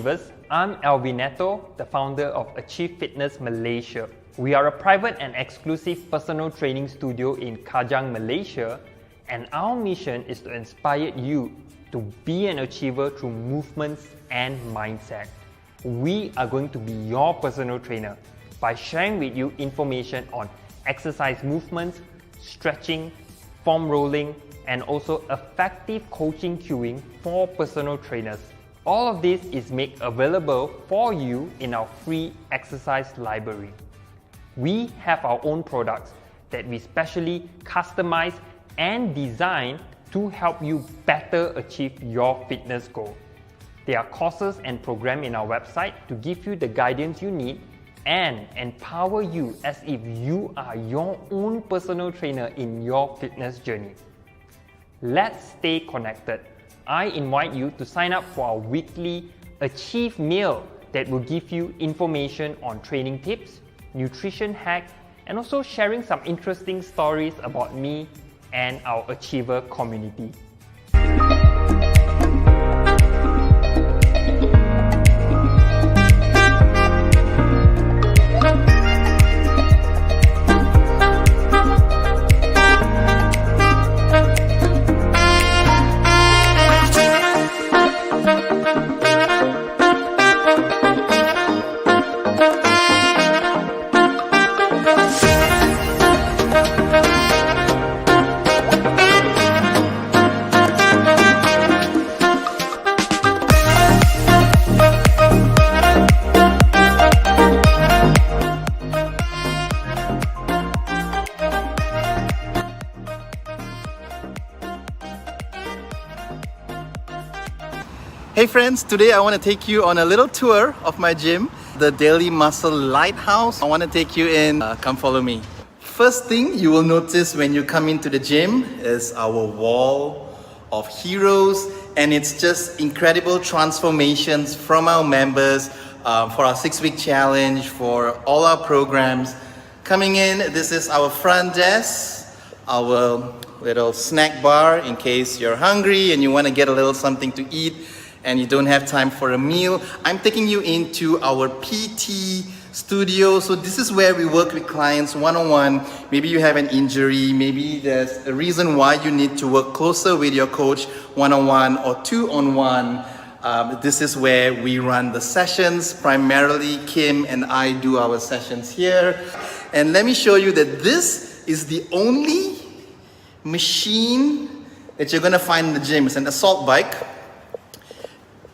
Achievers, I'm Alvin, the founder of Achieve Fitness Malaysia. We are a private and exclusive personal training studio in Kajang, Malaysia, and our mission is to inspire you to be an achiever through movements and mindset. We are going to be your personal trainer by sharing with you information on exercise movements, stretching, foam rolling, and also effective coaching cueing for personal trainers. All of this is made available for you in our free exercise library. We have our own products that we specially customize and design to help you better achieve your fitness goal. There are courses and programs in our website to give you the guidance you need and empower you as if you are your own personal trainer in your fitness journey. Let's stay connected. I invite you to sign up for our weekly Achieve Meal that will give you information on training tips, nutrition hacks, and also sharing some interesting stories about me and our Achiever community. Hey friends, today I want to take you on a little tour of my gym, the Daily Muscle Lighthouse. I want to take you in, come follow me. First thing you will notice when you come into the gym is our wall of heroes, and it's just incredible transformations from our members for our 6-week challenge, for all our programs. Coming in, this is our front desk, our little snack bar in case you're hungry and you want to get a little something to eat and you don't have time for a meal. I'm taking you into our PT studio. So this is where we work with clients one-on-one. Maybe you have an injury, maybe there's a reason why you need to work closer with your coach one-on-one or two-on-one. This is where we run the sessions. Primarily, Kim and I do our sessions here. And let me show you that this is the only machine that you're gonna find in the gym. It's an assault bike.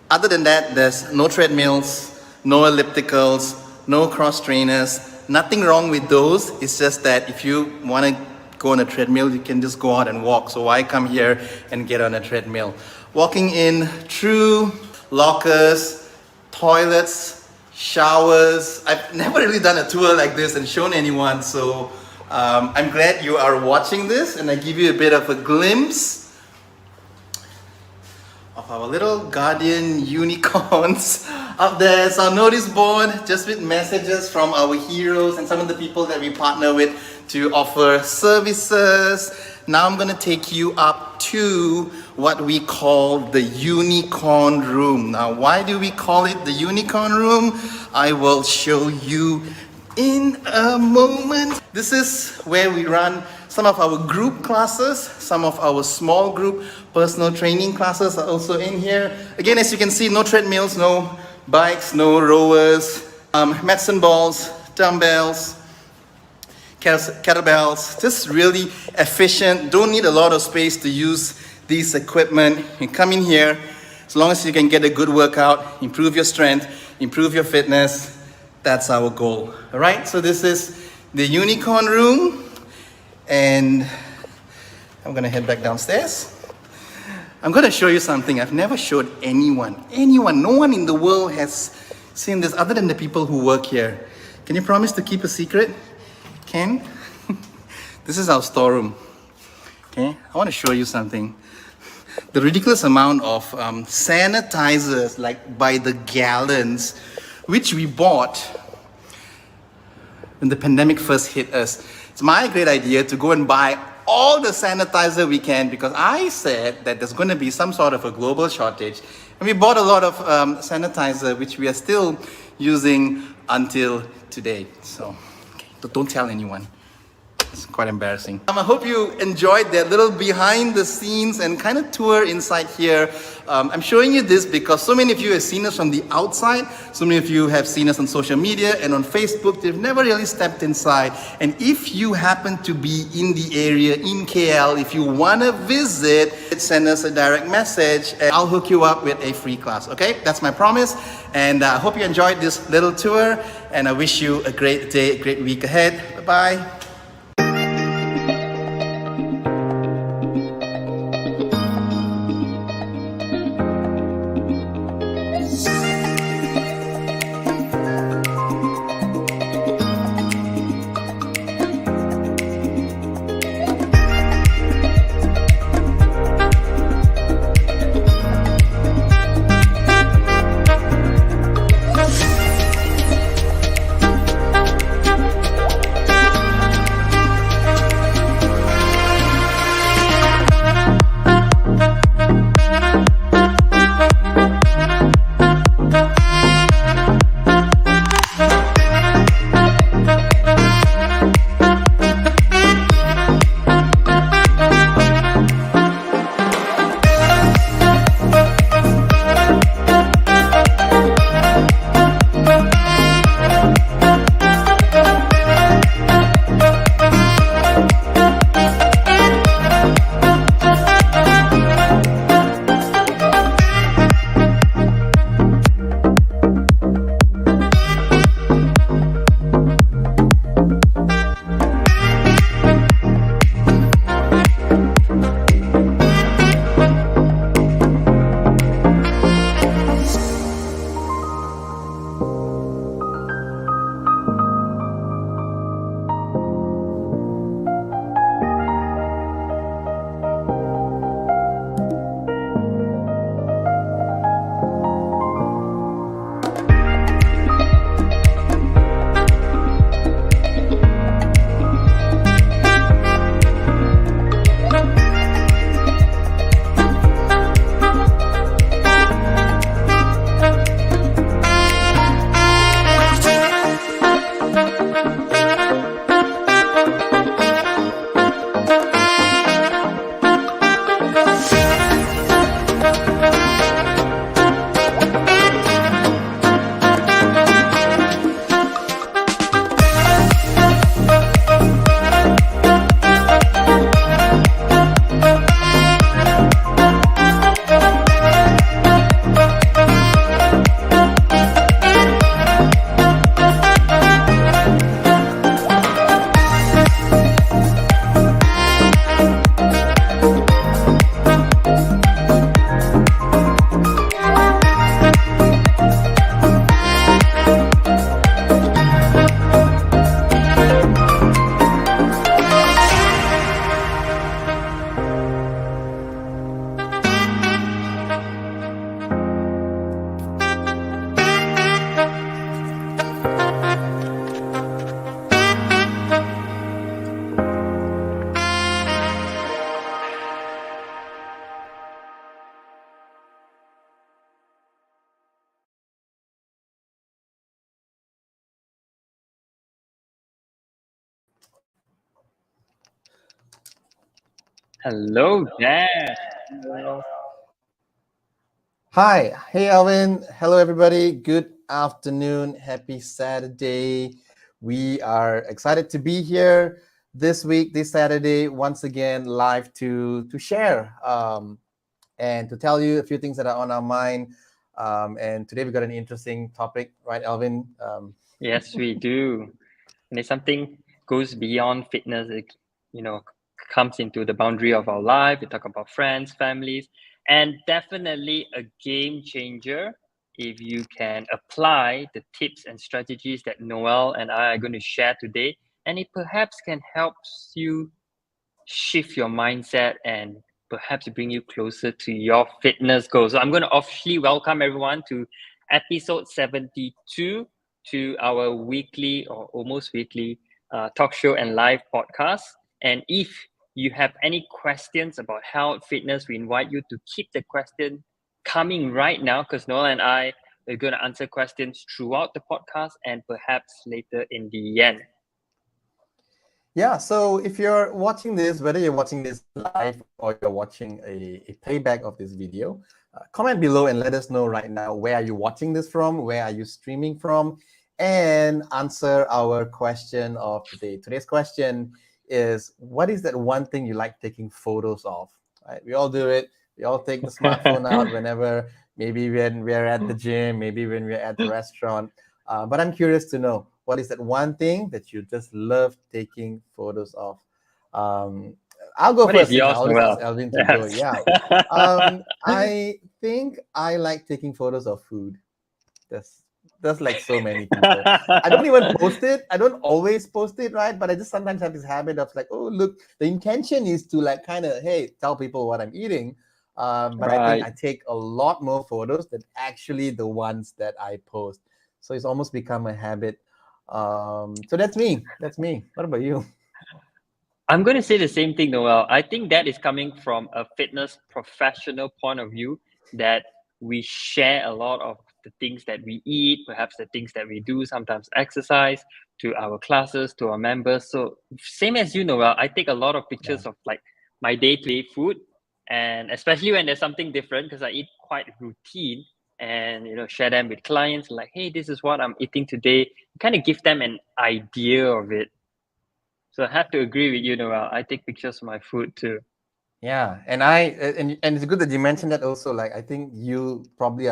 Other than that, there's no treadmills, no ellipticals, no cross trainers, nothing wrong with those. It's just that if you want to go on a treadmill, you can just go out and walk. So why come here and get on a treadmill? Walking in through lockers, toilets, showers. I've never really done a tour like this and shown anyone. So I'm glad you are watching this, and I give you a bit of a glimpse of our little guardian unicorns up there. It's our notice board just with messages from our heroes and some of the people that we partner with to offer services. Now I'm going to take you up to what we call the unicorn room. Now, why do we call it the unicorn room? I will show you in a moment. This is where we run some of our group classes, some of our small group personal training classes are also in here. Again, as you can see, no treadmills, no bikes, no rowers, medicine balls, dumbbells, kettlebells, just really efficient. Don't need a lot of space to use these equipment. You come in here, as long as you can get a good workout, improve your strength, improve your fitness, that's our goal. All right, so this is the unicorn room, and I'm gonna head back downstairs. I'm gonna show you something I've never showed anyone. No one in the world has seen this other than the people who work here. Can you promise to keep a secret? Ken? This is our storeroom. Okay, I wanna show you something. The ridiculous amount of sanitizers, like by the gallons, which we bought when the pandemic first hit us. It's my great idea to go and buy all the sanitizer we can, because I said that there's going to be some sort of a global shortage And we bought a lot of sanitizer, which we are still using until today. So okay, don't tell anyone. It's quite embarrassing. I hope you enjoyed that little behind the scenes and kind of tour inside here. I'm showing you this because so many of you have seen us from the outside. So many of you have seen us on social media and on Facebook. They've never really stepped inside. And if you happen to be in the area, in KL, if you want to visit, send us a direct message and I'll hook you up with a free class. Okay, that's my promise. And I hope you enjoyed this little tour. And I wish you a great day, a great week ahead. Bye-bye. Hello there. Hi, hey Alvin. Hello everybody. Good afternoon. Happy Saturday. We are excited to be here this week, this Saturday, once again live to share and to tell you a few things that are on our mind. And today we got an interesting topic, right, Alvin? Yes, we do. And it's something goes beyond fitness. It, comes into the boundary of our life. We talk about friends, families, and definitely a game changer if you can apply the tips and strategies that Noel and I are going to share today. And it perhaps can help you shift your mindset and perhaps bring you closer to your fitness goals. So I'm going to officially welcome everyone to episode 72 to our weekly or almost weekly talk show and live podcast. And if you have any questions about health, fitness, we invite you to keep the question coming right now because Noel and I are going to answer questions throughout the podcast and perhaps later in the end. Yeah, so if you're watching this, whether you're watching this live or you're watching a playback of this video, comment below and let us know right now, where are you watching this from? Where are you streaming from? And answer our question of today. Today's question is, what is that one thing you like taking photos of? Right? We all do it. We all take the smartphone out whenever, maybe when we're at the gym, maybe when we're at the restaurant. But I'm curious to know, what is that one thing that you just love taking photos of? Um, I'll go What is first since I yours, always ask Noel? Alvin to go. Yes. Yeah. I think I like taking photos of food. There's like so many people. I don't even post it. I don't always post it, right? But I just sometimes have this habit of like, oh, look, the intention is to like kind of, hey, tell people what I'm eating. But I think Right. I take a lot more photos than actually the ones that I post. So it's almost become a habit. So that's me. That's me. What about you? I'm going to say the same thing, Noel. I think that is coming from a fitness professional point of view that we share a lot of the things that we eat, perhaps the things that we do, sometimes exercise to our classes, to our members. So, same as you, Noel, I take a lot of Yeah. pictures of like my day to day food, and especially when there's something different because I eat quite routine and share them with clients like, hey, this is what I'm eating today, kind of give them an idea of it. So I have to agree with you, Noel. I take pictures of my food too. Yeah, and it's good that you mentioned that also. Like, I think you probably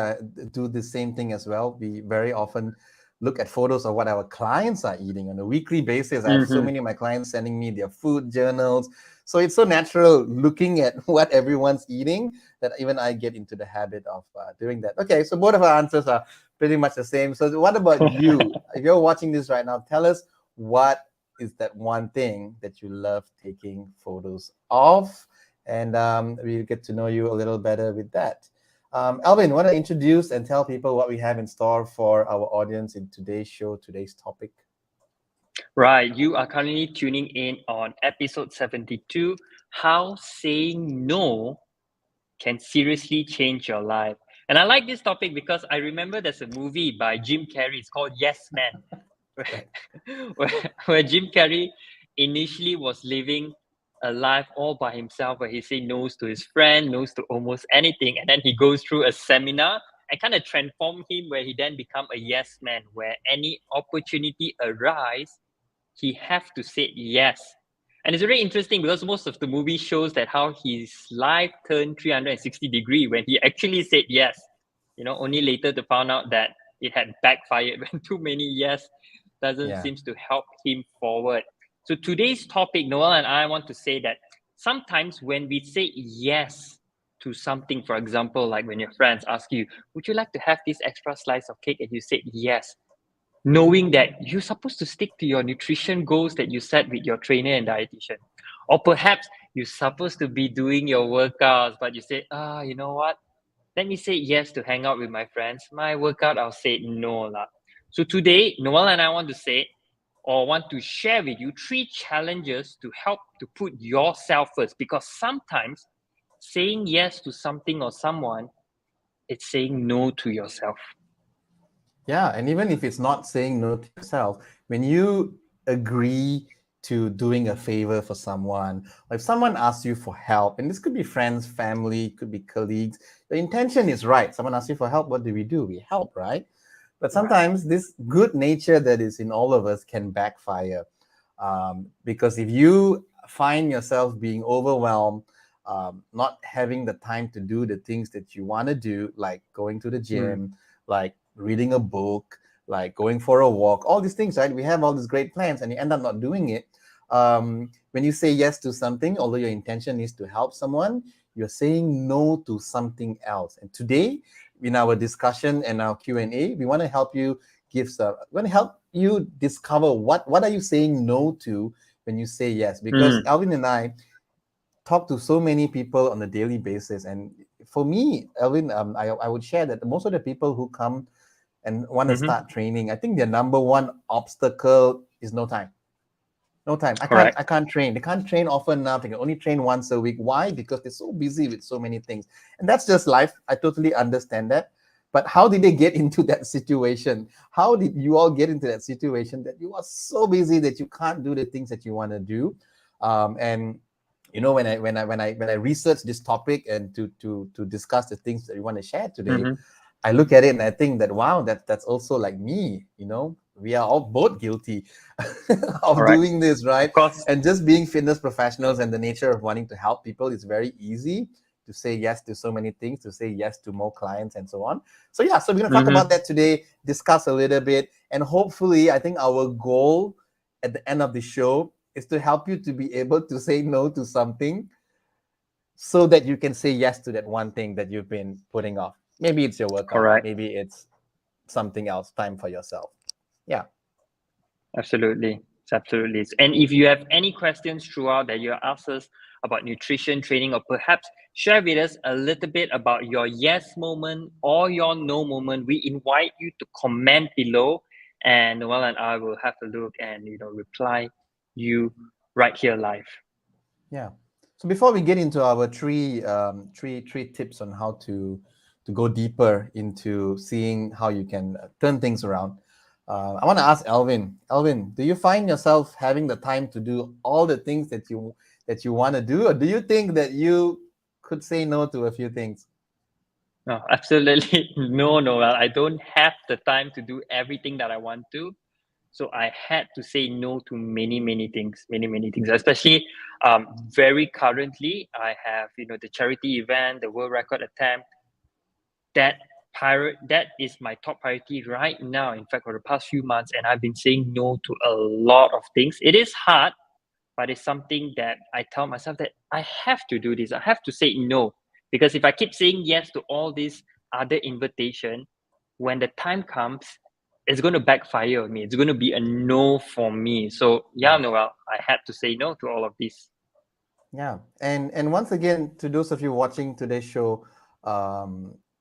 do the same thing as well. We very often look at photos of what our clients are eating on a weekly basis. I have so Mm-hmm. many of my clients sending me their food journals, so it's so natural looking at what everyone's eating that even I get into the habit of doing that. Okay, so both of our answers are pretty much the same. So what about you? If you're watching this right now, tell us, what is that one thing that you love taking photos of? And we'll get to know you a little better with that. Alvin, want to introduce and tell people what we have in store for our audience in today's show, today's topic? Right. You are currently tuning in on episode 72, How Saying No Can Seriously Change Your Life. And I like this topic because I remember there's a movie by Jim Carrey. It's called Yes Man, Right. where Jim Carrey initially was living a life all by himself, where he said no's to his friend, no's to almost anything, and then he goes through a seminar and kind of transform him, where he then become a yes man, where any opportunity arise, he have to say yes. And it's very interesting because most of the movie shows that how his life turned 360-degree when he actually said yes. Only later to find out that it had backfired when too many yes doesn't Yeah. seem to help him forward. So today's topic, Noel and I want to say that sometimes when we say yes to something, for example, like when your friends ask you, would you like to have this extra slice of cake? And you said yes, knowing that you're supposed to stick to your nutrition goals that you set with your trainer and dietitian. Or perhaps you're supposed to be doing your workouts, but you say, you know what? Let me say yes to hang out with my friends. My workout, I'll say no lah. So today, Noel and I want to say, or want to share with you, 3 challenges to help to put yourself first. Because sometimes saying yes to something or someone, it's saying no to yourself. Yeah, and even if it's not saying no to yourself, when you agree to doing a favor for someone, or if someone asks you for help, and this could be friends, family, could be colleagues, the intention is right. Someone asks you for help, what do? We help, right? But Right. sometimes this good nature that is in all of us can backfire. Because if you find yourself being overwhelmed, not having the time to do the things that you want to do, like going to the Mm. gym, like reading a book, like going for a walk, all these things, right? We have all these great plans and you end up not doing it. When you say yes to something, although your intention is to help someone, you're saying no to something else. And today, in our discussion and our Q&A, we want to help you we want to help you discover what are you saying no to when you say yes. Because Mm. Alvin and I talk to so many people on a daily basis, and for me, Alvin, I would share that most of the people who come and want to Mm-hmm. start training, I think their number one obstacle is no time. No time. Correct. I can't train. They can't train often enough. They can only train once a week. Why? Because they're so busy with so many things. And that's just life. I totally understand that. But how did they get into that situation? How did you all get into that situation that you are so busy that you can't do the things that you want to do? And you know, when I research this topic and to discuss the things that we want to share today, Mm-hmm. I look at it and I think that wow, that's also like me. You know, we are all both guilty of Correct. doing this, Of right? course. And just being fitness professionals and the nature of wanting to help people is very easy to say yes to so many things, to say yes to more clients and so on. So yeah, so we're gonna talk Mm-hmm. about that today, discuss a little bit, and hopefully, I think our goal at the end of the show is to help you to be able to say no to something so that you can say yes to that one thing that you've been putting off. Maybe it's your workout, Correct. maybe it's something else, time for yourself. Yeah. Absolutely. It's absolutely. And if you have any questions throughout that you ask us about nutrition training, or perhaps share with us a little bit about your yes moment or your no moment, we invite you to comment below, and Noel and I will have a look and reply you right here live. Yeah. So before we get into our three tips on how to go deeper into seeing how you can turn things around, I want to ask Alvin. Alvin, do you find yourself having the time to do all the things that you want to do, or do you think that you could say no to a few things? No, absolutely no, Noel. I don't have the time to do everything that I want to. So I had to say no to many things, especially very currently. I have, the charity event, the world record attempt. That is my top priority right now, in fact, for the past few months. And I've been saying no to a lot of things. It is hard, but it's something that I tell myself that I have to do this. I have to say no, because if I keep saying yes to all these other invitation, when the time comes, it's going to backfire on me. It's going to be a no for me. So yeah, Yeah. Noel, I had to say no to all of this. Yeah, and once again, to those of you watching today's show,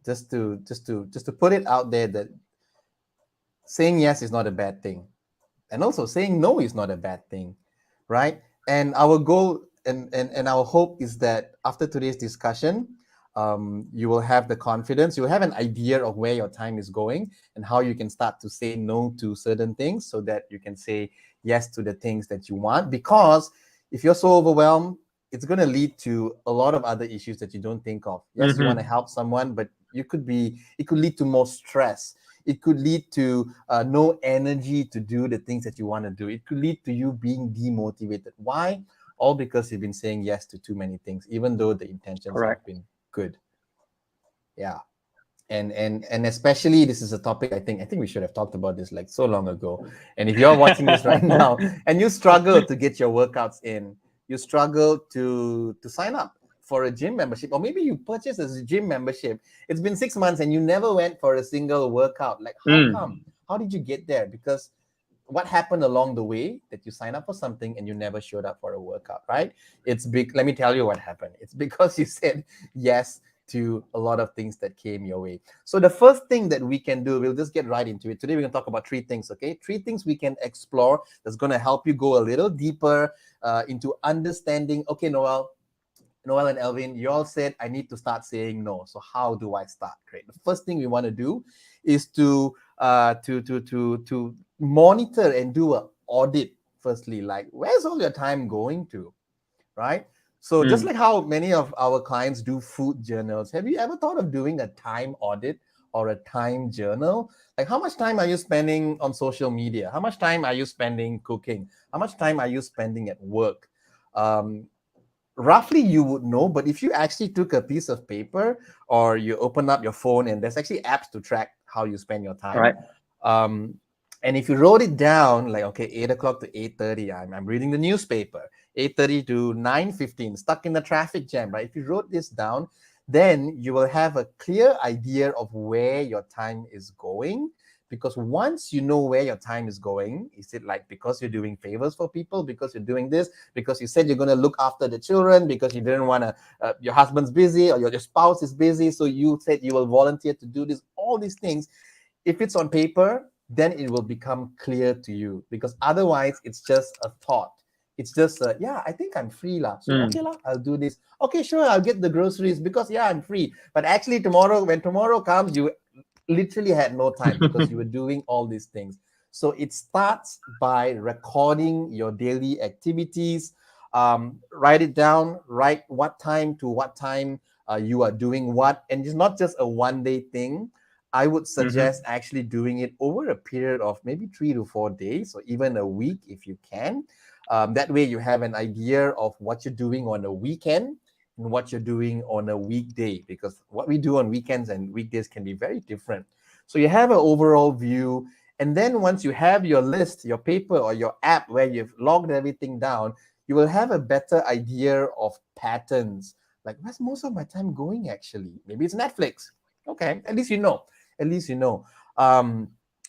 just to put it out there that saying yes is not a bad thing, and also saying no is not a bad thing, right? And our goal and our hope is that after today's discussion, you will have the confidence, you will have an idea of where your time is going and how you can start to say no to certain things so that you can say yes to the things that you want. Because if you're so overwhelmed, it's going to lead to a lot of other issues that you don't think of. Yes, you want to Mm-hmm. help someone, but it could lead to more stress. It could lead to no energy to do the things that you want to do. It could lead to you being demotivated. Why? All because you've been saying yes to too many things, even though the intentions have Correct. been good. Yeah. And especially this is a topic I think we should have talked about this like so long ago. And if you're watching this right now and you struggle to get your workouts in, you struggle to sign up for a gym membership, or maybe you purchased a gym membership, it's been 6 months and you never went for a single workout. Like, how come? Mm, How did you get there? Because what happened along the way that you sign up for something and you never showed up for a workout, right? It's big. Let me tell you what happened. It's because you said yes to a lot of things that came your way. So the first thing that we can do, we'll just get right into it. Today we're going to talk about three things, okay? Three things we can explore that's going to help you go a little deeper into understanding, okay, Noel and Alvin, you all said I need to start saying no. So how do I start? Great. The first thing we want to do is to monitor and do an audit. Firstly, like where's all your time going to, right? So just mm. like how many of our clients do food journals, have you ever thought of doing a time audit or a time journal? Like how much time are you spending on social media? How much time are you spending cooking? How much time are you spending at work? Um, Roughly you would know, but if you actually took a piece of paper or you open up your phone, and there's actually apps to track how you spend your time, Right. um, and if you wrote it down like, okay, 8 o'clock to 8:30, I'm reading the newspaper, 8:30 to 9:15, stuck in the traffic jam, right? If you wrote this down, then you will have a clear idea of where your time is going. Because once you know where your time is going, is it like because you're doing favors for people, because you're doing this, because you said you're going to look after the children, because you didn't want to, your husband's busy or your spouse is busy, so you said you will volunteer to do this, all these things. If it's on paper, then it will become clear to you, because otherwise it's just a thought. It's just, yeah, I think I'm free lah. So, Mm. okay lah, I'll do this. Okay, sure, I'll get the groceries because, yeah, I'm free. But actually tomorrow, when tomorrow comes, you literally had no time because you were doing all these things. So it starts by recording your daily activities. Write it down, write what time to what time you are doing what. And it's not just a one day thing. I would suggest actually doing it over a period of maybe 3 to 4 days or even a week if you can. That way you have an idea of what you're doing on a weekend and what you're doing on a weekday, because what we do on weekends and weekdays can be very different. So you have an overall view. And then once you have your list, your paper or your app where you've logged everything down, you will have a better idea of patterns. Like, where's most of my time going actually? Maybe it's Netflix. Okay, at least you know. At least you know.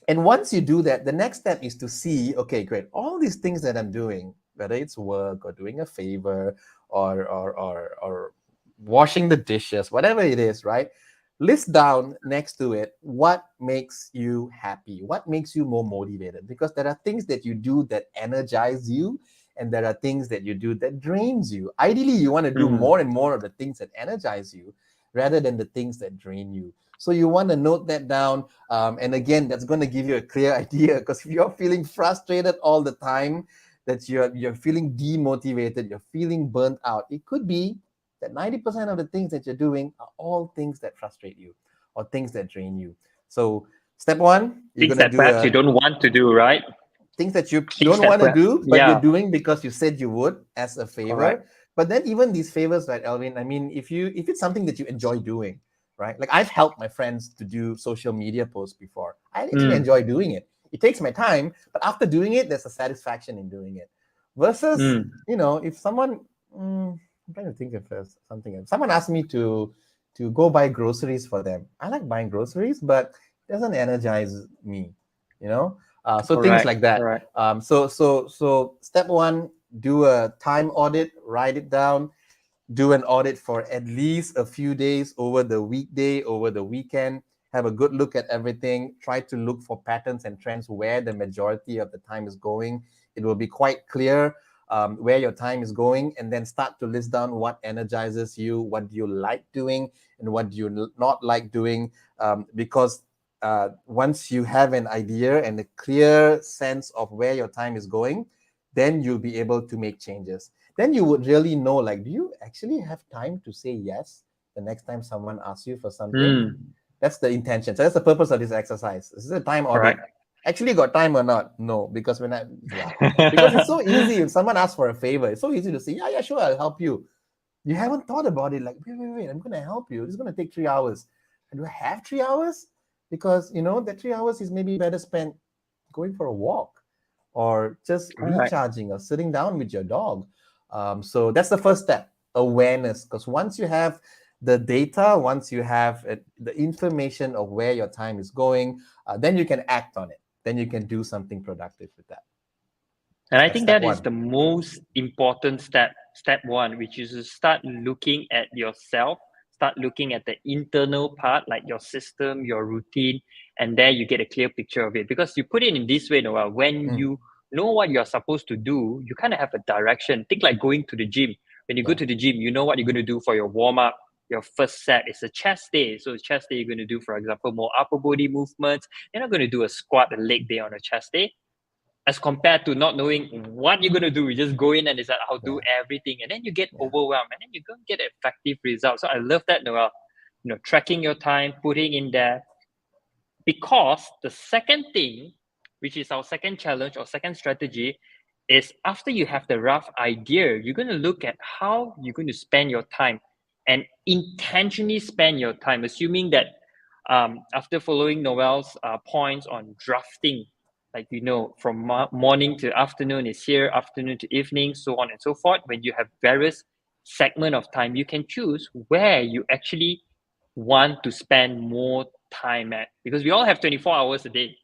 And once you do that, the next step is to see, okay, great, all these things that I'm doing, whether it's work or doing a favor or washing the dishes, whatever it is, right? List down next to it what makes you happy, what makes you more motivated, because there are things that you do that energize you and there are things that you do that drains you. Ideally, you want to do more and more of the things that energize you rather than the things that drain you. So you want to note that down. And again, that's going to give you a clear idea, because if you're feeling frustrated all the time, that you're feeling demotivated, you're feeling burnt out, it could be that 90% of the things that you're doing are all things that frustrate you or things that drain you. So step one, you're Things going to that do perhaps you don't want to do, right? things that you Things don't that want to perhaps, do, but you're yeah, doing because you said you would as a correct. favor. But then even these favors, right, Alvin? I mean, if it's something that you enjoy doing, right? Like I've helped my friends to do social media posts before. I actually Mm. enjoy doing it. It takes my time, but after doing it, there's a satisfaction in doing it. Versus, Mm. if someone, I'm trying to think of something else. Someone asked me to go buy groceries for them. I like buying groceries, but it doesn't energize me, you know. So things Correct. like that. Correct. So step one, do a time audit, write it down, do an audit for at least a few days over the weekday, over the weekend. Have a good look at everything. Try to look for patterns and trends where the majority of the time is going. It will be quite clear where your time is going, and then start to list down what energizes you, what do you like doing, and what do you not like doing. Because once you have an idea and a clear sense of where your time is going, then you'll be able to make changes. Then you would really know, like, do you actually have time to say yes the next time someone asks you for something? Mm. That's the intention. So that's the purpose of this exercise. This is a time audit. Correct. Actually got time or not? No, because because it's so easy. If someone asks for a favor, it's so easy to say, yeah, sure, I'll help you. You haven't thought about it, like, wait, I'm going to help you. This is going to take 3 hours. And do I have 3 hours? Because, that 3 hours is maybe better spent going for a walk or just Correct. recharging or sitting down with your dog. So that's the first step, awareness. Because once you have the data, once you have the information of where your time is going, then you can act on it. Then you can do something productive with that. And I That's think step that is one. the most important step one, which is to start looking at yourself, start looking at the internal part, like your system, your routine, and there you get a clear picture of it. Because you put it in this way, Noel, when Mm. you know what you're supposed to do, you kind of have a direction. Think like going to the gym. When you go Yeah. to the gym, you know what you're going to do for your warm up. Your first set is a chest day. So chest day, you're going to do, for example, more upper body movements. You're not going to do a squat, a leg day on a chest day, as compared to not knowing what you're going to do. You just go in and decide, I'll do Yeah. everything, and then you get Yeah. overwhelmed, and then you don't get effective results. So I love that, Noel. Tracking your time, putting in there. Because the second thing, which is our second challenge or second strategy, is after you have the rough idea, you're going to look at how you're going to spend your time and intentionally spend your time, assuming that after following Noel's points on drafting, like from morning to afternoon is here, afternoon to evening, so on and so forth. When you have various segment of time, you can choose where you actually want to spend more time at, because we all have 24 hours a day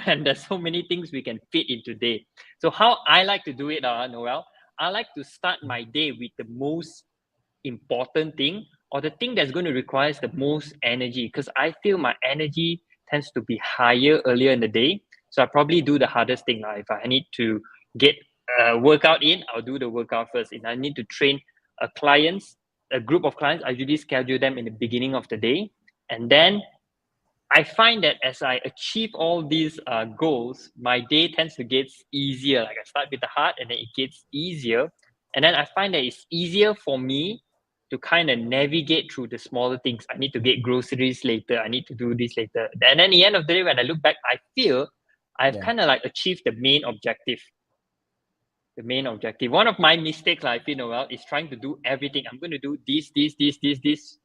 and there's so many things we can fit into day. So how I like to do it, Noel, I like to start my day with the most important thing, or the thing that's going to require the most energy, because I feel my energy tends to be higher earlier in the day. So I probably do the hardest thing. If I need to get workout in, I'll do the workout first. If I need to train a group of clients, I usually schedule them in the beginning of the day. And then I find that as I achieve all these goals, my day tends to get easier. Like I start with the hard and then it gets easier. And then I find that it's easier for me to kind of navigate through the smaller things. I need to get groceries later. I need to do this later. And then at the end of the day, when I look back, I feel I've kind of like achieved the main objective. The main objective. One of my mistakes, like, I feel, Noel, is trying to do everything. I'm going to do this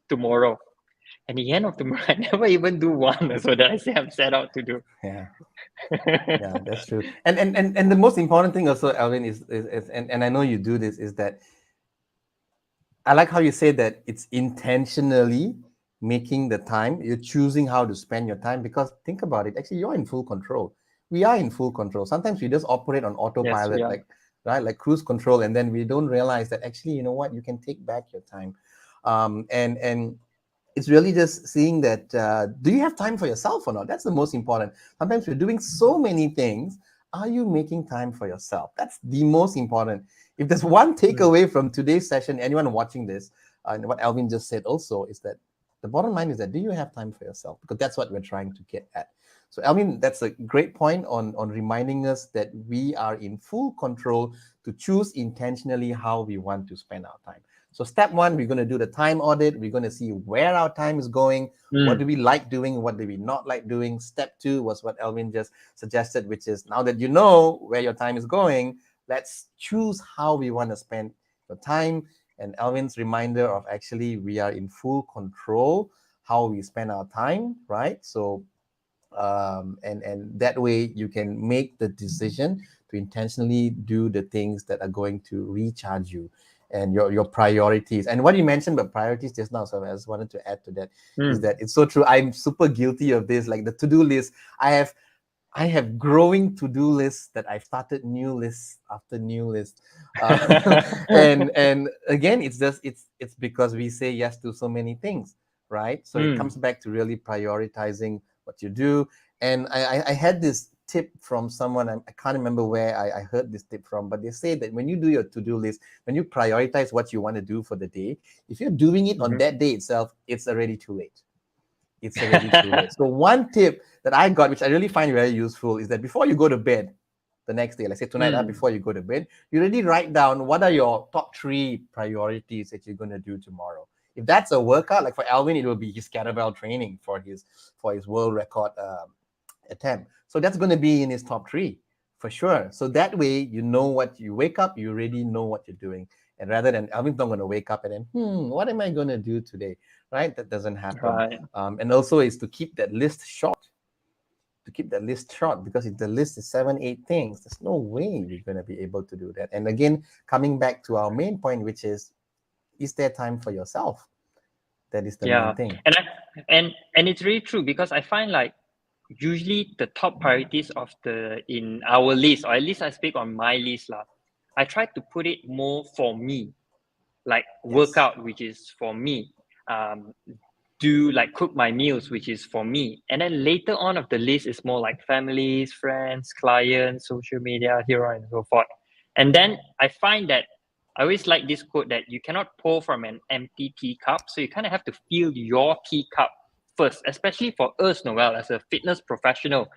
tomorrow. And the end of tomorrow, I never even do one. So that I say I'm set out to do. Yeah. Yeah, that's true. And the most important thing also, Alvin, is and I know you do this, is that I like how you say that it's intentionally making the time. You're choosing how to spend your time, because think about it. Actually, you're in full control. We are in full control. Sometimes we just operate on autopilot, Yes, like cruise control, and then we don't realize that actually, you know what, you can take back your time. And it's really just seeing that, do you have time for yourself or not? That's the most important. Sometimes we're doing so many things. Are you making time for yourself? That's the most important. If there's one takeaway from today's session, anyone watching this, and what Alvin just said also, is that the bottom line is that, do you have time for yourself? Because that's what we're trying to get at. So Alvin, that's a great point on reminding us that we are in full control to choose intentionally how we want to spend our time. So step one, we're going to do the time audit. We're going to see where our time is going. What do we like doing? What do we not like doing? Step two was what Alvin just suggested, which is, now that you know where your time is going, let's choose how we want to spend the time. And Alvin's reminder of, actually, we are in full control how we spend our time, right? So and that way you can make the decision to intentionally do the things that are going to recharge you and your priorities. And what you mentioned about priorities just now, so I just wanted to add to that, is that it's so true. I'm super guilty of this. Like the to-do list, I have growing to-do lists that I've started new lists after new list. And again, it's because we say yes to so many things, right? So it comes back to really prioritizing what you do. And I had this tip from someone, I can't remember where I heard this tip from, but they say that when you do your to-do list, when you prioritize what you want to do for the day, if you're doing it on that day itself, it's already too late. It's already too late. So one tip that I got, which I really find very useful, is that before you go to bed the next day, let's say tonight, before you go to bed, you already write down what are your top 3 priorities that you're going to do tomorrow. If that's a workout, like for Alvin, it will be his kettlebell training for his world record attempt. So that's going to be in his top 3 for sure. So that way, you know, what you wake up, you already know what you're doing. And rather than Alvin's not going to wake up and then, what am I going to do today? Right? That doesn't happen. Right. And also is to keep that list short. Because if the list is 7, 8 things, there's no way we're going to be able to do that. And again, coming back to our main point, which is there time for yourself? That is the main thing. And it's really true, because I find like usually the top priorities in our list, or at least I speak on my list lah, I try to put it more for me, like workout, which is for me, do like cook my meals, which is for me, and then later on of the list is more like families, friends, clients, social media, here on and so forth. And then I find that I always like this quote that you cannot pour from an empty teacup. So you kind of have to fill your teacup first, especially for us, Noel, as a fitness professional.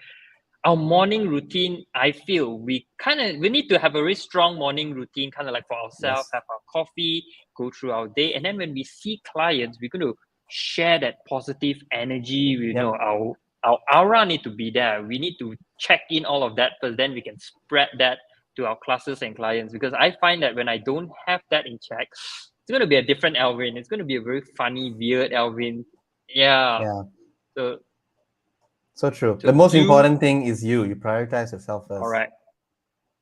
Our morning routine, I feel we need to have a very strong morning routine, kind of like for ourselves, have our coffee, go through our day. And then when we see clients, we're going to share that positive energy. We know our aura need to be there. We need to check in all of that first, then we can spread that to our classes and clients. Because I find that when I don't have that in check, it's going to be a different Alvin. It's going to be a very funny, weird Alvin. So true. The most important thing is you prioritize yourself first. All right.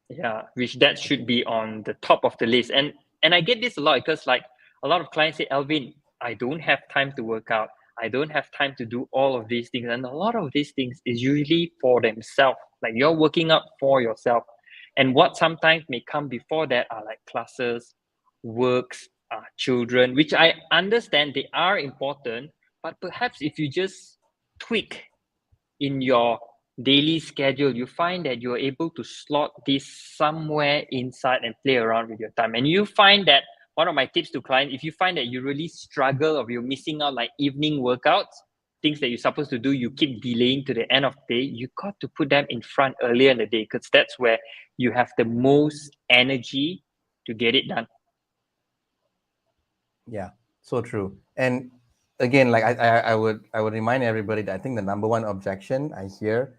Yeah, which that should be on the top of the list. And I get this a lot, because like a lot of clients say, Alvin, I don't have time to work out. I don't have time to do all of these things. And a lot of these things is usually for themselves. Like you're working out for yourself. And what sometimes may come before that are like classes, works, children, which I understand they are important. But perhaps if you just tweak in your daily schedule, you find that you're able to slot this somewhere inside and play around with your time. And you find that one of my tips to clients, if you find that you really struggle or you're missing out like evening workouts, things that you're supposed to do, you keep delaying to the end of the day, you got to put them in front earlier in the day, because that's where you have the most energy to get it done. Yeah, so true. And again, like I would remind everybody that I think the number one objection I hear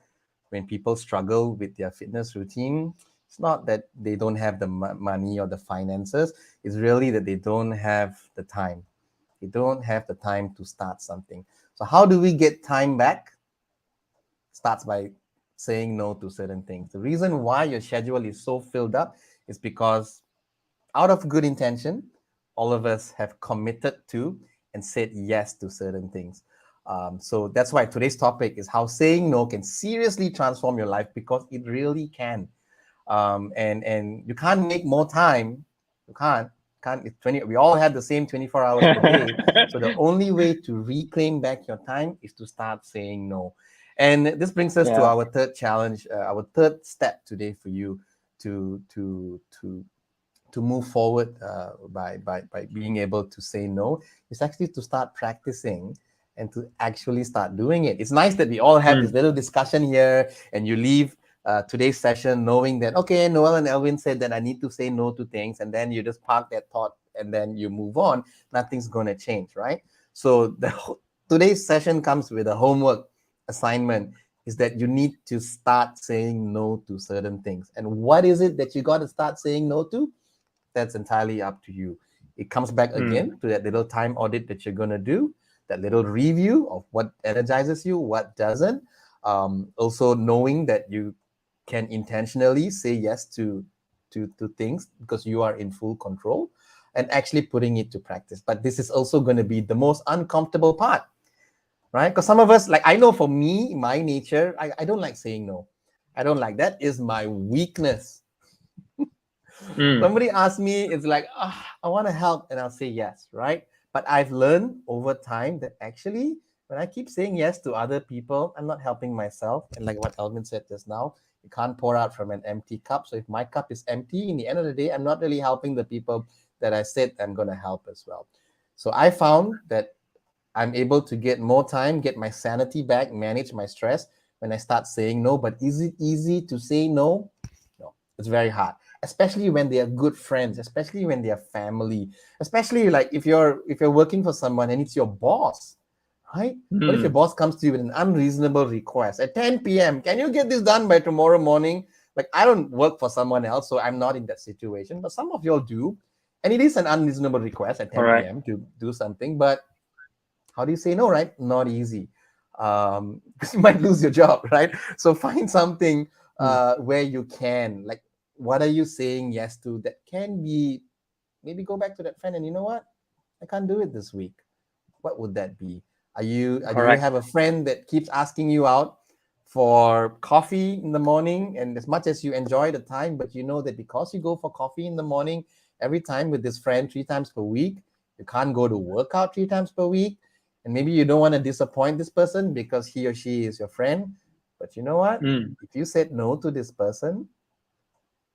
when people struggle with their fitness routine, it's not that they don't have the money or the finances. It's really that they don't have the time. They don't have the time to start something. So how do we get time back? Starts by saying no to certain things. The reason why your schedule is so filled up is because out of good intention, all of us have committed to and said yes to certain things. So that's why today's topic is how saying no can seriously transform your life, because it really can. And you can't make more time. You can't. It's 20. We all have the same 24 hours per day. So the only way to reclaim back your time is to start saying no. And this brings us to our third challenge, our third step today for you to move forward by being able to say no, is actually to start practicing and to actually start doing it. It's nice that we all had this little discussion here, and you leave today's session knowing that, okay, Noel and Alvin said that I need to say no to things, and then you just park that thought and then you move on. Nothing's going to change, right? So today's session comes with a homework assignment, is that you need to start saying no to certain things. And what is it that you got to start saying no to? That's entirely up to you. It comes back again to that little time audit that you're going to do, that little review of what energizes you, what doesn't. Also knowing that you can intentionally say yes to things because you are in full control, and actually putting it to practice. But this is also going to be the most uncomfortable part, right? Because some of us, like, I know for me, my nature, I don't like saying no. I don't like that. Is my weakness. Somebody asks me, it's like, I want to help, and I'll say yes, right? But I've learned over time that actually, when I keep saying yes to other people, I'm not helping myself. And like what Alvin said just now, you can't pour out from an empty cup. So if my cup is empty, in the end of the day, I'm not really helping the people that I said I'm going to help as well. So I found that I'm able to get more time, get my sanity back, manage my stress when I start saying no. But is it easy to say no? No, it's very hard, especially when they are good friends, especially when they are family, especially like if you're working for someone and it's your boss, right? What if your boss comes to you with an unreasonable request at 10 p.m.? Can you get this done by tomorrow morning? Like, I don't work for someone else, so I'm not in that situation, but some of y'all do. And it is an unreasonable request at 10 p.m. to do something, but how do you say no, right? Not easy. Because you might lose your job, right? So find something where you can, like, what are you saying yes to that can be, maybe go back to that friend and, you know what? I can't do it this week. What would that be? Do you have a friend that keeps asking you out for coffee in the morning, and as much as you enjoy the time, but you know that because you go for coffee in the morning every time with this friend 3 times per week, you can't go to workout 3 times per week, and maybe you don't want to disappoint this person because he or she is your friend, but you know what? If you said no to this person,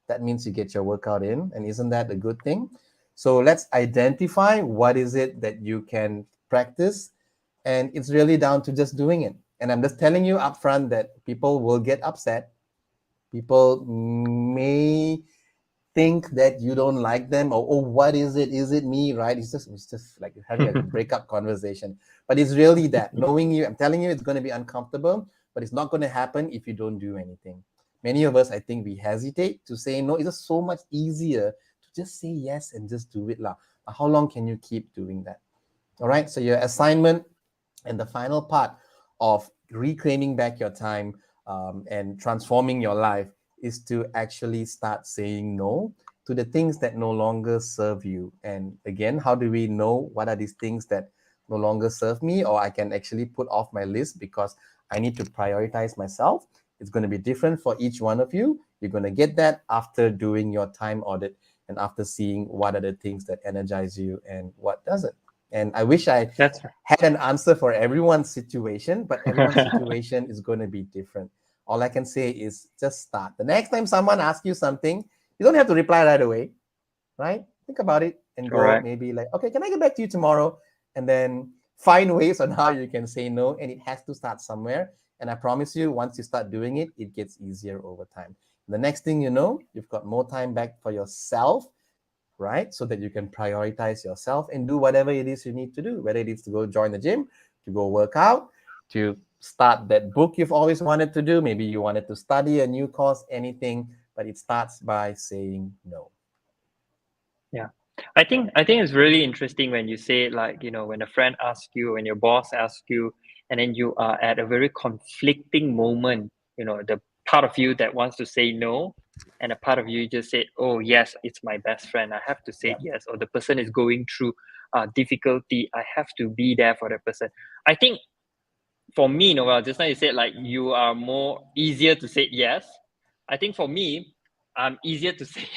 that means you get your workout in, and isn't that a good thing? So let's identify what is it that you can practice, and it's really down to just doing it. And I'm just telling you upfront that people will get upset. People may think that you don't like them, or oh, what is it? Is it me? Right? It's just like having a breakup conversation. But it's really that, knowing you. I'm telling you, it's going to be uncomfortable, but it's not going to happen if you don't do anything. Many of us, I think, we hesitate to say no. It's just so much easier to just say yes and just do it. How long can you keep doing that? All right. So your assignment and the final part of reclaiming back your time and transforming your life is to actually start saying no to the things that no longer serve you. And again, how do we know what are these things that no longer serve me, or I can actually put off my list because I need to prioritize myself? It's going to be different for each one of you. You're going to get that after doing your time audit and after seeing what are the things that energize you and what doesn't. And I wish I had an answer for everyone's situation, but everyone's situation is going to be different. all I can say is just start. The next time someone asks you something, you don't have to reply right away, right? Think about it and go Correct. maybe like, okay, can I get back to you tomorrow? And then find ways on how you can say no. And it has to start somewhere. And I promise you, once you start doing it, it gets easier over time. The next thing you know, you've got more time back for yourself, right? So that you can prioritize yourself and do whatever it is you need to do, whether it is to go join the gym, to go work out, to start that book you've always wanted to do. Maybe you wanted to study a new course, anything, but it starts by saying no. Yeah. I think it's really interesting when you say, like, when a friend asks you, when your boss asks you, and then you are at a very conflicting moment, the part of you that wants to say no, and a part of you just say, oh yes, it's my best friend, I have to say Yeah, yes, or the person is going through difficulty, I have to be there for the person. I think for me, Noel, just now you said like you are more easier to say yes. I think for me, I'm easier to say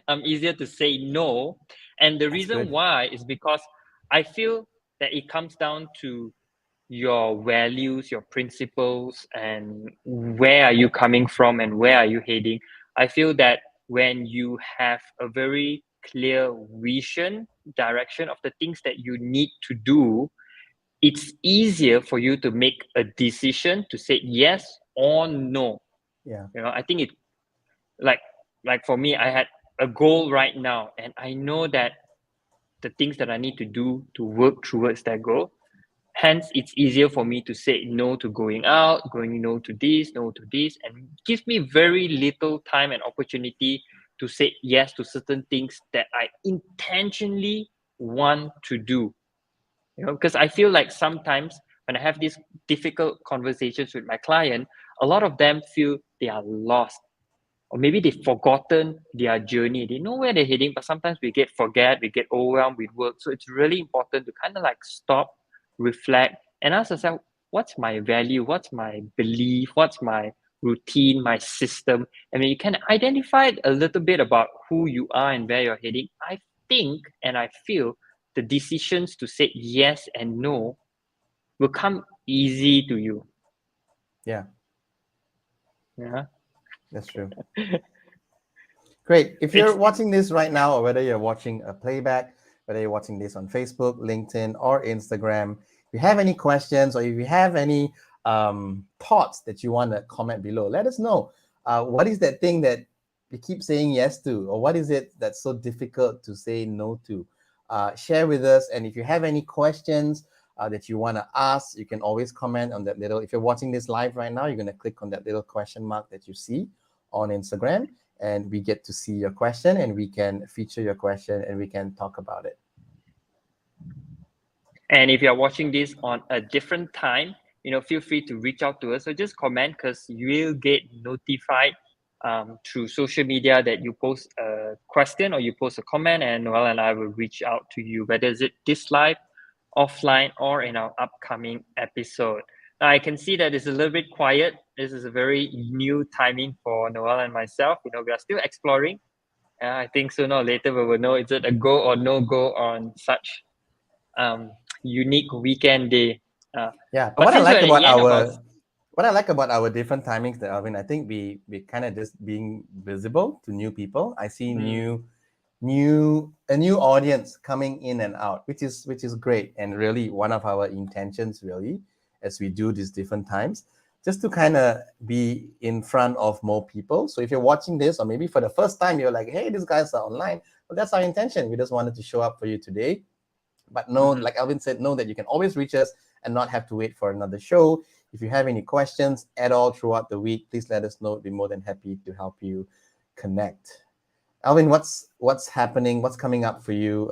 I'm easier to say no. And the that's reason good. why is because I feel that it comes down to your values, your principles, and where are you coming from and where are you heading. I feel that when you have a very clear vision, direction of the things that you need to do, it's easier for you to make a decision to say yes or no. Yeah, I think it like like for me, I had a goal right now, and I know that the things that I need to do to work towards that goal. Hence, it's easier for me to say no to going out, going no to this, and gives me very little time and opportunity to say yes to certain things that I intentionally want to do. Because I feel like sometimes when I have these difficult conversations with my client, a lot of them feel they are lost, or maybe they've forgotten their journey. They know where they're heading, but sometimes we get overwhelmed with work. So it's really important to kind of like stop, reflect, and ask yourself, what's my value, what's my belief, what's my routine, my system. And when you can identify a little bit about who you are and where you're heading, I think and I feel the decisions to say yes and no will come easy to you. yeah, Yeah. that's true. Great. If you're It's watching this right now, or whether you're watching a playback, whether you're watching this on Facebook, LinkedIn, or Instagram, if you have any questions or if you have any thoughts that you want to comment below, let us know. What is that thing that you keep saying yes to, or what is it that's so difficult to say no to? Share with us. And if you have any questions that you want to ask, you can always comment on that little. If you're watching this live right now, you're going to click on that little question mark that you see on Instagram, and we get to see your question and we can feature your question and we can talk about it. And if you're watching this on a different time, feel free to reach out to us. So just comment, because you will get notified through social media that you post a question or you post a comment, and Noel and I will reach out to you, whether it's this live, offline, or in our upcoming episode. Now, I can see that it's a little bit quiet. This is a very new timing for Noel and myself. We are still exploring. I think sooner or later we will know, is it a go or no go on such um, unique weekend day. Yeah, but But what I since we're like at the about end of our our different timings, that Alvin, I think we kind of just being visible to new people. I see mm, a new audience coming in and out, which is great, and really one of our intentions really, as we do these different times, just to kind of be in front of more people. So if you're watching this, or maybe for the first time you're like, hey, these guys are online, well, that's our intention. We just wanted to show up for you today. But know, mhm. like Alvin said, know that you can always reach us and not have to wait for another show. If you have any questions at all throughout the week, please let us know. We'd be more than happy to help you connect. Alvin, what's happening? What's coming up for you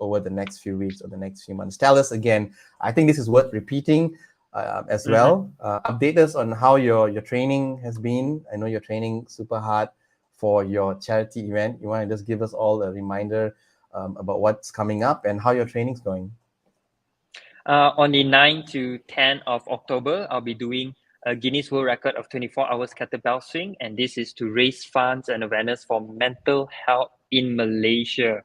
over the next few weeks or the next few months? Tell us again. I think this is worth repeating as well. Update us on how your training has been. I know you're training super hard for your charity event. You want to just give us all a reminder about what's coming up and how your training's going? On the 9 to 10 of October, I'll be doing a Guinness World Record of 24 hours kettlebell swing, and this is to raise funds and awareness for mental health in Malaysia.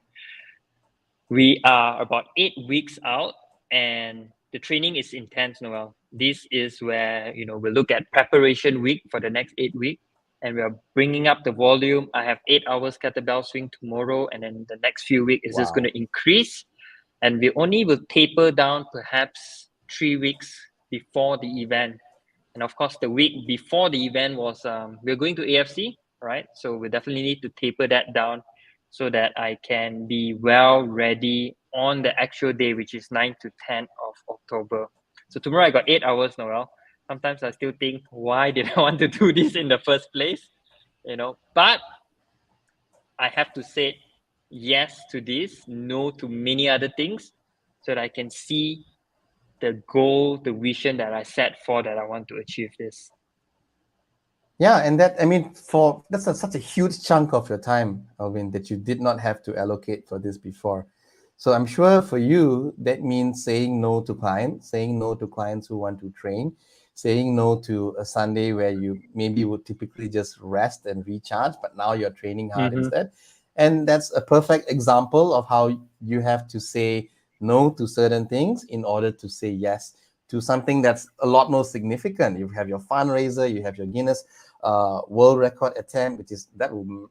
We are about 8 weeks out, and the training is intense, Noel. This is where, we'll look at preparation week for the next 8 weeks, and we are bringing up the volume. I have 8 hours kettlebell swing tomorrow, and then the next few weeks is just Wow. going to increase. And we only will taper down perhaps 3 weeks before the event. And of course, the week before the event was we're going to AFC, right? So we definitely need to taper that down so that I can be well ready on the actual day, which is 9 to 10 of October. So tomorrow I got 8 hours, Noel. Sometimes I still think, why did I want to do this in the first place? But I have to say yes to this, no to many other things, so that I can see the goal, the vision that I set for that I want to achieve this. Yeah, and that's such a huge chunk of your time, Alvin, that you did not have to allocate for this before. So I'm sure for you, that means saying no to clients, saying no to clients who want to train, saying no to a Sunday where you maybe would typically just rest and recharge, but now you're training hard instead. And that's a perfect example of how you have to say no to certain things in order to say yes to something that's a lot more significant. You have your fundraiser, you have your Guinness world record attempt, which is that will,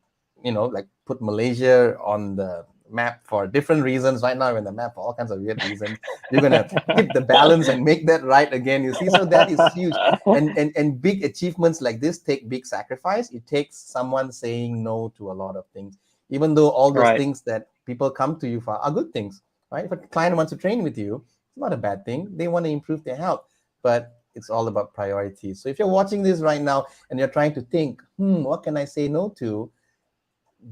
like put Malaysia on the map for different reasons. Right now, we're in the map for all kinds of weird reasons. You're gonna tip the balance and make that right again. You see, so that is huge. And big achievements like this take big sacrifice. It takes someone saying no to a lot of things, even though all those things that people come to you for are good things, right? If a client wants to train with you, it's not a bad thing. They want to improve their health, but it's all about priorities. So if you're watching this right now and you're trying to think, what can I say no to?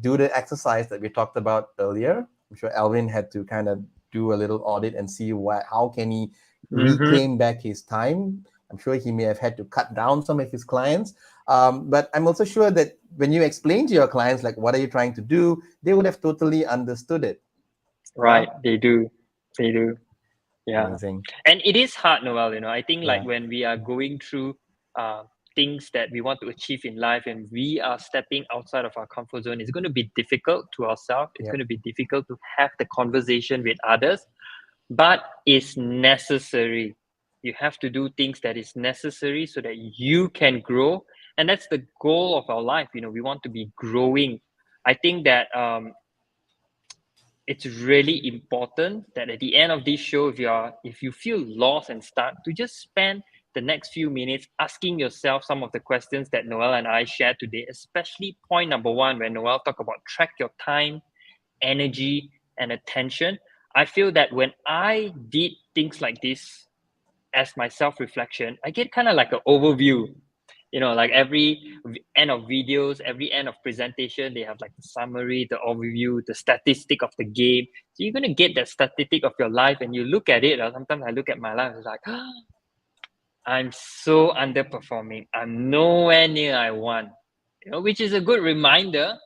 Do the exercise that we talked about earlier. I'm sure Alvin had to kind of do a little audit and see how can he reclaim back his time. I'm sure he may have had to cut down some of his clients. But I'm also sure that when you explain to your clients, like, what are you trying to do? They would have totally understood it. Right. They do. Yeah. Amazing. And it is hard, Noel. I think like Yeah. when we are going through things that we want to achieve in life and we are stepping outside of our comfort zone, it's going to be difficult to ourselves. It's going to be difficult to have the conversation with others, but it's necessary. You have to do things that is necessary so that you can grow. And that's the goal of our life. We want to be growing. I think that it's really important that at the end of this show, if you feel lost and stuck, to just spend the next few minutes asking yourself some of the questions that Noel and I shared today, especially point number 1, when Noel talked about track your time, energy, and attention. I feel that when I did things like this as my self-reflection, I get kind of like an overview. Like every end of videos, every end of presentation, they have like the summary, the overview, the statistic of the game. So you're going to get that statistic of your life and you look at it. Sometimes I look at my life, it's like, I'm so underperforming. I'm nowhere near I want, which is a good reminder.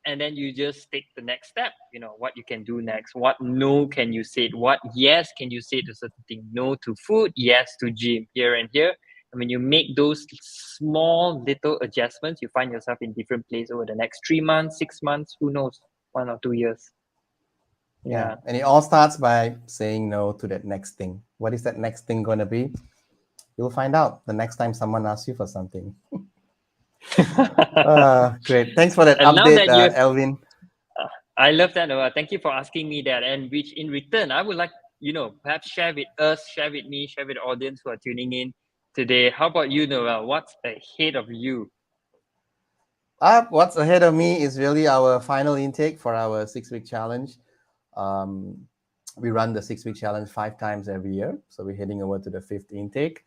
And then you just take the next step, what you can do next. What no can you say? What yes can you say to certain thing? No to food, yes to gym, here and here. And when you make those small little adjustments, you find yourself in different places over the next 3 months, 6 months, who knows, 1 or 2 years. Yeah. And it all starts by saying no to that next thing. What is that next thing going to be? You'll find out the next time someone asks you for something. Great. Thanks for that And now update, that Alvin. I love that, Noah. Thank you for asking me that. And which in return, I would like, perhaps share with us, share with me, share with the audience who are tuning in today. How about you, Noel? What's ahead of you? What's ahead of me is really our final intake for our 6-week challenge. We run the 6-week challenge 5 times every year. So we're heading over to the 5th intake.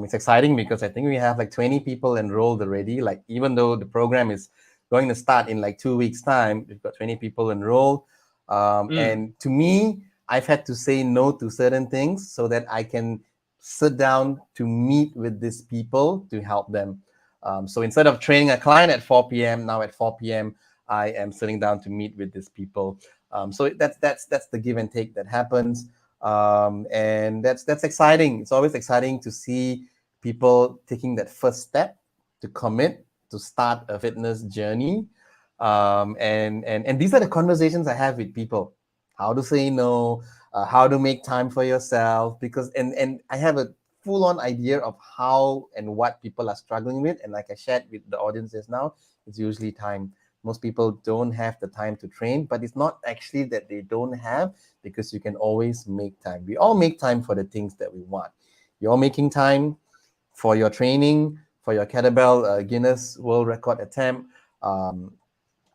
It's exciting because I think we have like 20 people enrolled already. Like, even though the program is going to start in like 2 weeks' time, we've got 20 people enrolled. And to me, I've had to say no to certain things so that I can sit down to meet with these people to help them. So instead of training a client at 4 p.m., now at 4 p.m., I am sitting down to meet with these people. So that's the give and take that happens. And that's exciting. It's always exciting to see people taking that first step to commit to start a fitness journey. And these are the conversations I have with people. How to say no, how to make time for yourself, because and I have a full-on idea of how and what people are struggling with, and like I shared with the audiences now, it's usually time. Most people don't have the time to train, but it's not actually that they don't have, because you can always make time. We all make time for the things that we want. You're making time for your training, for your kettlebell Guinness World Record attempt.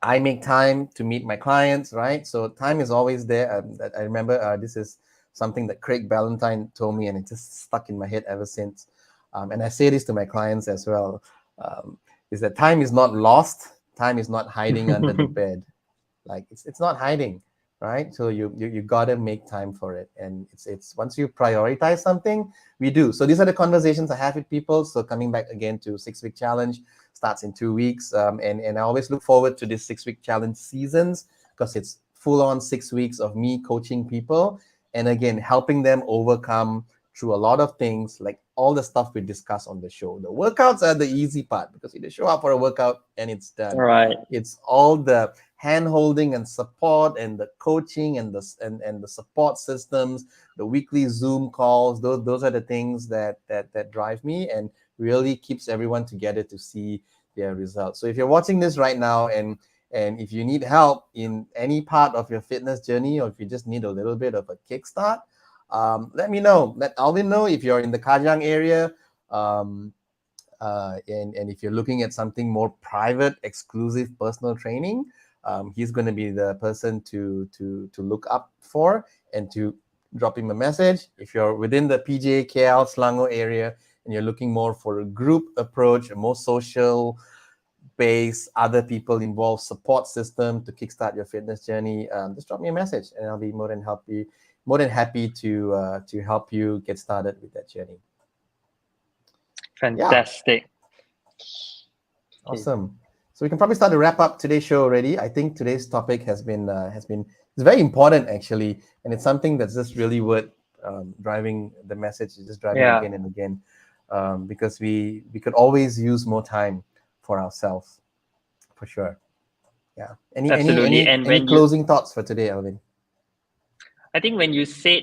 I make time to meet my clients, right? So time is always there. I remember this is something that Craig Ballantyne told me, and it just stuck in my head ever since. And I say this to my clients as well: is that time is not lost. Time is not hiding under the bed. Like it's not hiding, right? So you gotta make time for it, and it's once you prioritize something, we do. So these are the conversations I have with people. So coming back again to 6-week challenge starts in 2 weeks, and I always look forward to this 6-week challenge seasons, because it's full on 6 weeks of me coaching people, and again helping them overcome through a lot of things, like all the stuff we discuss on the show. The workouts are the easy part, because you just show up for a workout and it's done. Right. It's all the hand holding and support, and the coaching, and the support systems, the weekly Zoom calls. Those are the things that drive me and really keeps everyone together to see their results. So if you're watching this right now, and if you need help in any part of your fitness journey, or if you just need a little bit of a kickstart, let me know. Let Alvin know if you're in the Kajang area. And if you're looking at something more private, exclusive personal training, he's going to be the person to look up for, and to drop him a message. If you're within the PJ, KL, Selangor area, and you're looking more for a group approach, a more social base, other people involved support system to kickstart your fitness journey, just drop me a message, and I'll be more than happy to help you get started with that journey. Fantastic. Awesome. So we can probably start to wrap up today's show already. I think today's topic has been it's very important actually, and it's something that's just really worth driving the message, just driving Yeah. again and again, because we could always use more time for ourselves, for sure. Yeah. Absolutely. And Any when closing thoughts for today, Alvin? I think when you said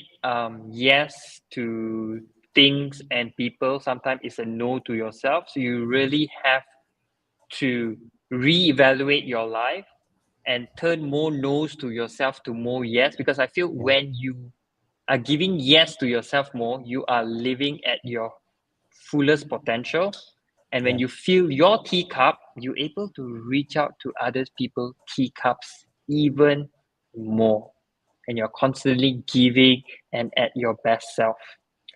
yes to things and people, sometimes it's a no to yourself. So you really have to reevaluate your life and turn more no's to yourself to more yes. Because I feel when you are giving yes to yourself more, you are living at your fullest potential. And when you fill your teacup, you're able to reach out to other people's teacups even more. And you're constantly giving and at your best self.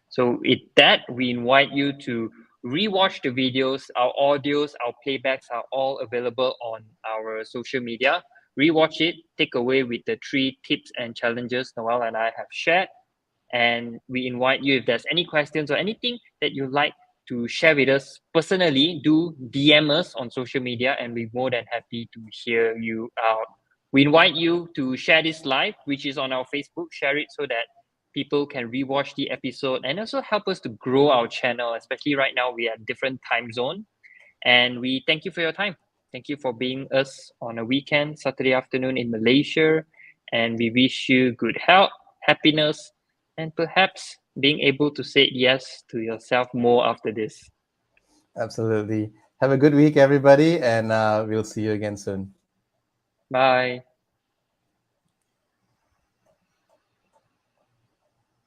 So with that, we invite you to rewatch the videos. Our audios, our playbacks are all available on our social media. Rewatch it, take away with the 3 tips and challenges Noel and I have shared. And we invite you, if there's any questions or anything that you'd like to share with us personally, do DM us on social media, and we're more than happy to hear you out. We invite you to share this live, which is on our Facebook. Share it so that people can rewatch the episode and also help us to grow our channel, especially right now we are different time zone. And we thank you for your time. Thank you for being us on a weekend, Saturday afternoon in Malaysia. And we wish you good health, happiness, and perhaps being able to say yes to yourself more after this. Absolutely. Have a good week, everybody, and we'll see you again soon. Bye.